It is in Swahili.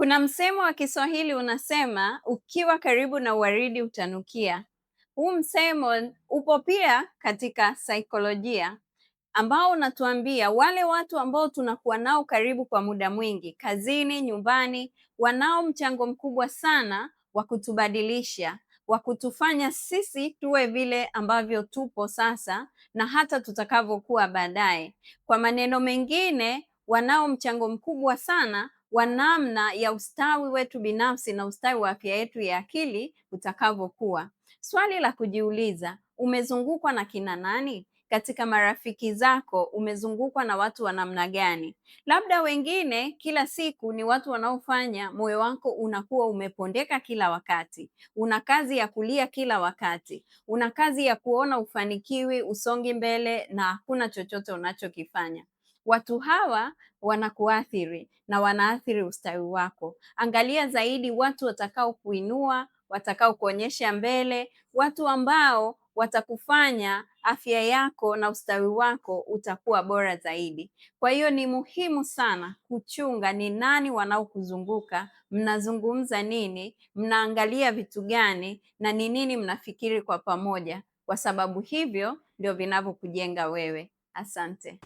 Kuna msemo wa Kiswahili unasema ukiwa karibu na waridi utanukia. Huu msemo upo pia katika saikolojia ambao unatuambia wale watu ambao tunakuwa nao karibu kwa muda mwingi, kazini, nyumbani, wanao mchango mkubwa sana wa kutubadilisha, wa kutufanya sisi tuwe vile ambavyo tupo sasa na hata tutakavyokuwa baadaye. Kwa maneno mengine, wanao mchango mkubwa sana wa namna ya ustawi wetu binafsi na ustawi wa afya yetu ya akili utakavyokuwa. Swali la kujiuliza, umezungukwa na kina nani? Katika marafiki zako umezungukwa na watu wa namna gani? Labda wengine kila siku ni watu wanaofanya moyo wako unakuwa umepondeka kila wakati. Una kazi ya kulia kila wakati. Una kazi ya kuona ufanikiwi, usongi mbele na hakuna chochote unachokifanya. Watu hawa wanakuathiri na wanaathiri ustawi wako. Angalia zaidi watu watakao kuinua, watakao kuonyesha mbele, watu ambao watakufanya afya yako na ustawi wako utakuwa bora zaidi. Kwa hiyo ni muhimu sana kuchunga ni nani wanaokuzunguka, mnazungumza nini, mnaangalia vitu gani na ni nini mnafikiri kwa pamoja, kwa sababu hivyo ndio vinavyokujenga wewe. Asante.